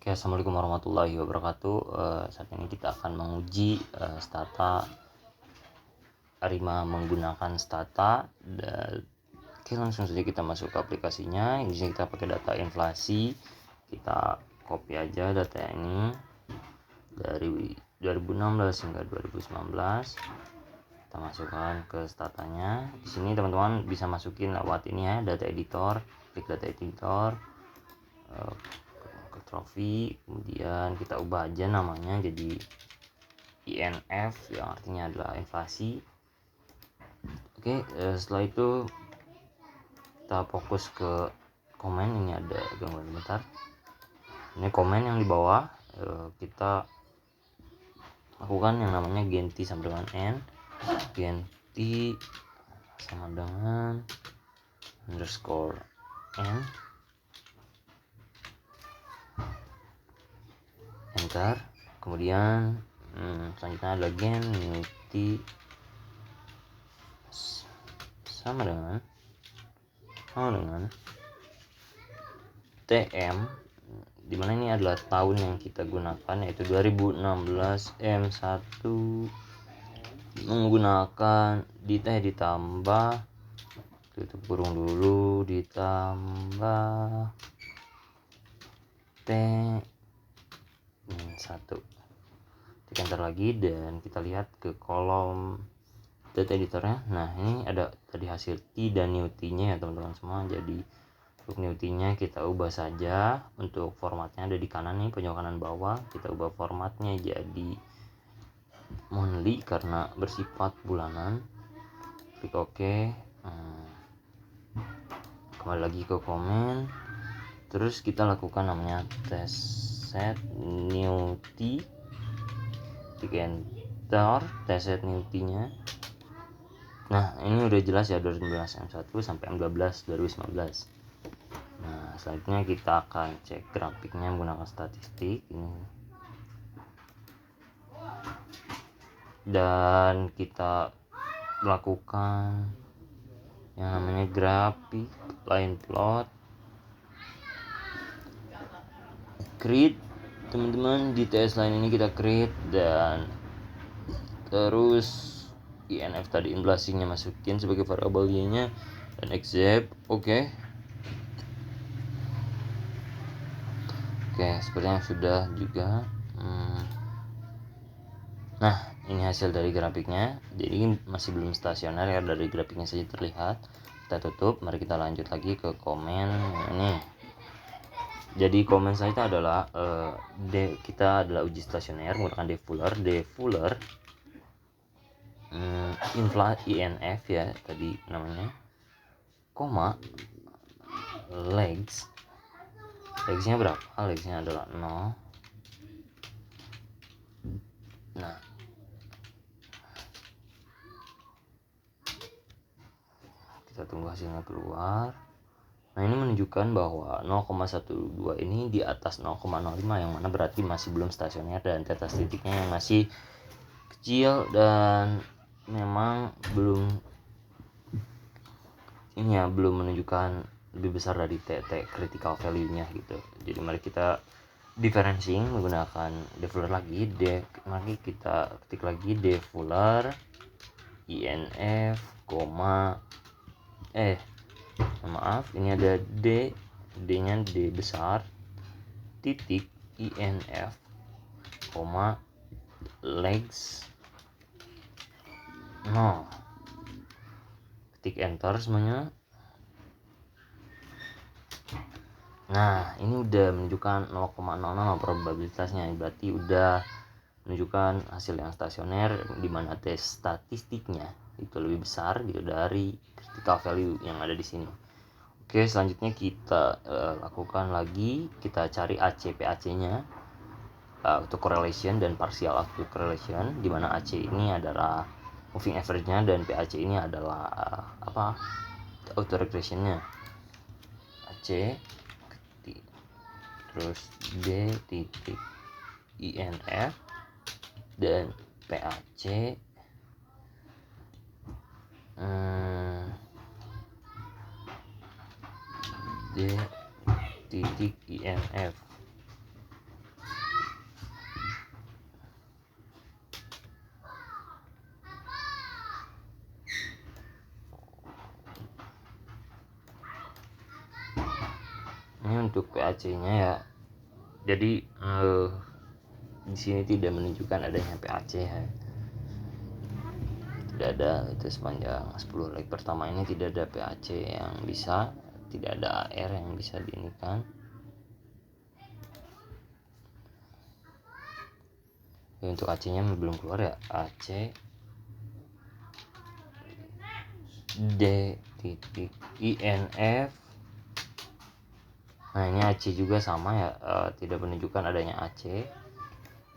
Oke, assalamualaikum warahmatullahi wabarakatuh. Saat ini kita akan menguji stata Arima menggunakan stata. Oke, langsung saja kita masuk ke aplikasinya. Di sini kita pakai data inflasi. Kita copy aja data ini dari 2016 hingga 2019. Kita masukkan ke statanya. Di sini teman-teman bisa masukin lewat ini ya, data editor. Klik data editor. Ke trofi, kemudian kita ubah aja namanya jadi INF yang artinya adalah inflasi. Oke, setelah itu kita fokus ke komen. Ini ada gangguan bentar, ini komen yang di bawah. Kita lakukan yang namanya ganti sama dengan n, ganti sama dengan underscore n, enter. Kemudian selanjutnya ada gen newty sama dengan TM, dimana ini adalah tahun yang kita gunakan, yaitu 2016 M1 menggunakan ditambah tutup kurung dulu ditambah T1, tekan enter lagi dan kita lihat ke kolom data editornya. Nah, ini ada tadi hasil T dan new T-nya ya teman-teman semua. Jadi untuk new T-nya kita ubah saja. Untuk formatnya ada di kanan nih, pojok kanan bawah. Kita ubah formatnya jadi monthly karena bersifat bulanan. Klik OK. Kembali lagi ke komen. Terus kita lakukan namanya test set new T. Klik enter, test set new T-nya. Nah, ini udah jelas ya, 2019 M1 sampai M12 2019. Nah, selanjutnya kita akan cek grafiknya menggunakan statistik ini. Dan kita melakukan yang namanya grafik line plot. Create, teman-teman, di TS line ini kita create dan terus INF tadi inflasinya masukin sebagai variabel y-nya dan accept. Oke, sepertinya sudah juga. Nah, ini hasil dari grafiknya. Jadi masih belum stasioner ya, dari grafiknya saja terlihat. Kita tutup, mari kita lanjut lagi ke komen ini. Jadi komen saya itu adalah kita adalah uji stasioner menggunakan defuller INF ya tadi namanya, koma legsnya berapa? Legsnya adalah 0. Nah, kita tunggu hasilnya keluar. Nah, ini menunjukkan bahwa 0,12 ini di atas 0,05, yang mana berarti masih belum stasioner dan tetes titiknya yang masih kecil dan memang belum menunjukkan lebih besar dari TT critical value-nya gitu. Jadi mari kita differencing menggunakan defuller lagi. Mari kita ketik lagi defuller INF, ini ada D-nya D besar, titik INF, legs 0. Ketik enter semuanya. Nah, ini udah menunjukkan 0,00 probabilitasnya, berarti udah menunjukkan hasil yang stasioner, di mana tes statistiknya itu lebih besar gitu dari critical value yang ada di sini. Oke, selanjutnya kita lakukan lagi, kita cari AC/PAC-nya untuk correlation dan partial autocorrelation, di mana AC ini adalah moving average-nya dan PAC ini adalah autoregression-nya. AC terus D titik INF dan PAC D titik INF. ini untuk PAC-nya ya. Jadi di sini tidak menunjukkan adanya PAC ya. Tidak ada, itu sepanjang 10 leg pertama ini tidak ada PAC yang bisa, tidak ada AR yang bisa diinikan. Untuk AC-nya belum keluar ya, AC D.INF. Nah ini AC juga sama ya, tidak menunjukkan adanya AC.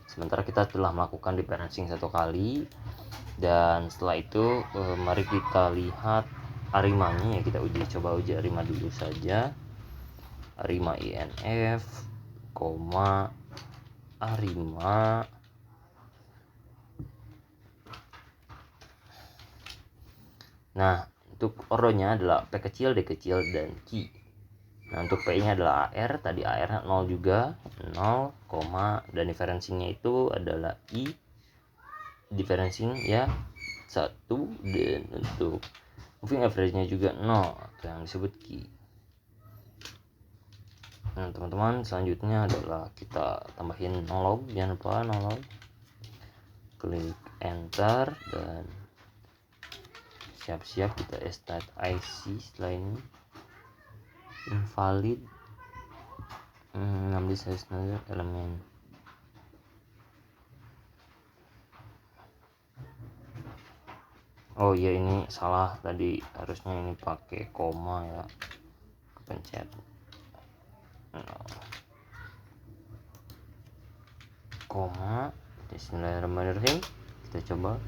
Sementara kita telah melakukan differencing 1 kali, dan setelah itu mari kita lihat arimanya ya. Kita coba uji arima dulu saja. Arima INF, arima. Nah untuk oronya adalah P kecil, D kecil, dan Q. Nah untuk P nya adalah AR, tadi AR nya 0 juga, 0, dan differencingnya itu adalah I, differencing ya 1, dan untuk moving average nya juga 0 atau yang disebut Q. Nah teman-teman, selanjutnya adalah kita tambahin nolog, jangan lupa nolog, klik enter, dan siap-siap kita start IC. Setelah ini invalid, ambil size elemen. Oh iya, ini salah tadi, harusnya ini pakai koma ya, kepencet. Koma. Bismillahirrahmanirrahim, kita coba.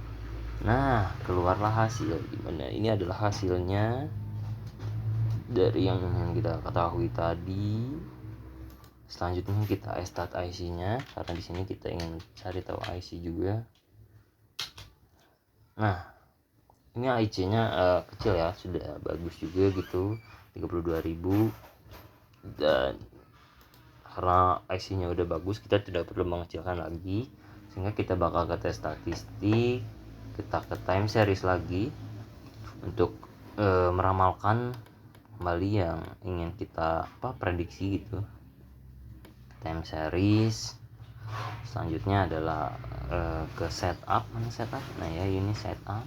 Nah keluarlah hasil. Gimana, ini adalah hasilnya dari yang kita ketahui tadi. Selanjutnya kita start IC nya, karena di sini kita ingin cari tahu IC juga. Nah ini IC nya kecil ya, sudah bagus juga gitu, 32.000. Dan karena IC nya udah bagus, kita tidak perlu mengecilkan lagi, sehingga kita bakal ke tes statistik, kita ke time series lagi untuk meramalkan kembali yang ingin kita prediksi gitu. Time series. Selanjutnya adalah ke setup. Mana setup? Nah ya, ini setup.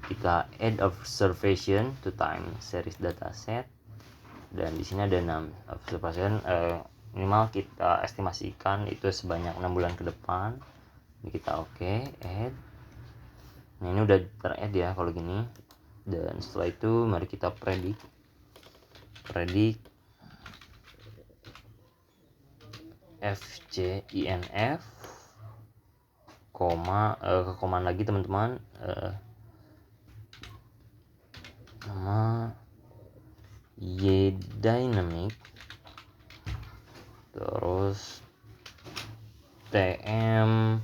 Kita add observation to time series dataset, dan di sini ada 6 observation. Minimal kita estimasikan itu sebanyak 6 bulan ke depan. Ini kita add. Nah ini udah ter-add ya kalau gini. Dan setelah itu mari kita predict FJINF, ke koma lagi teman-teman, nama Y dynamic, terus TM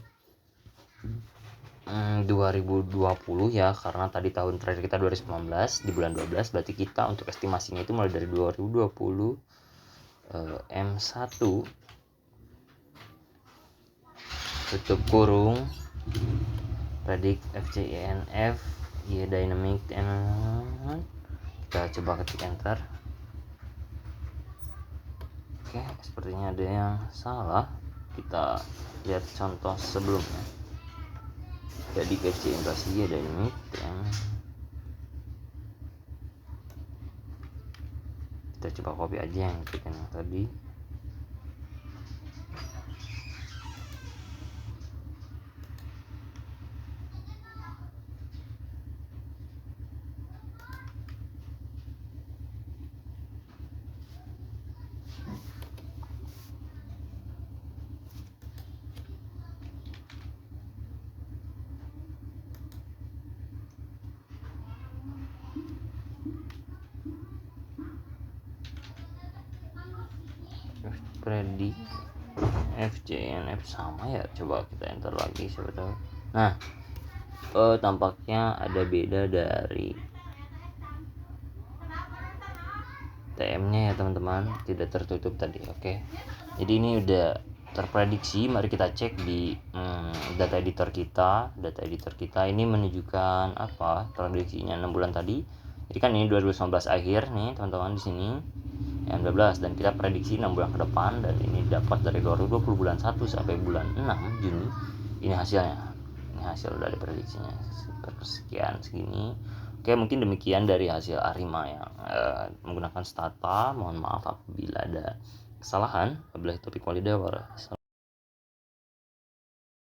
2020 ya, karena tadi tahun terakhir kita 2019 di bulan 12, berarti kita untuk estimasinya itu mulai dari 2020 M1 tutup kurung predict FJINF Y dynamic, kita coba ketik enter. Oke, sepertinya ada yang salah. Kita lihat contoh sebelumnya. Jadi FC inflasi Y dynamic, kita coba copy aja yang tadi. Predik FJNF sama ya, coba kita enter lagi siapa tahu. Nah tampaknya ada beda dari TM nya ya teman-teman, tidak tertutup tadi. Oke, jadi ini udah terprediksi. Mari kita cek di data editor kita. Data editor kita ini menunjukkan prediksinya 6 bulan tadi. Jadi kan ini 2019 akhir nih teman-teman di sini. 12 dan kita prediksi 6 bulan ke depan, dan ini dapat dari 2020 bulan 1 sampai bulan 6 Juni. Ini hasilnya, ini hasil dari prediksinya sekian segini. Oke, mungkin demikian dari hasil Arima yang menggunakan Stata. Mohon maaf apabila ada kesalahan. Wabillahi taufiq walhidayah.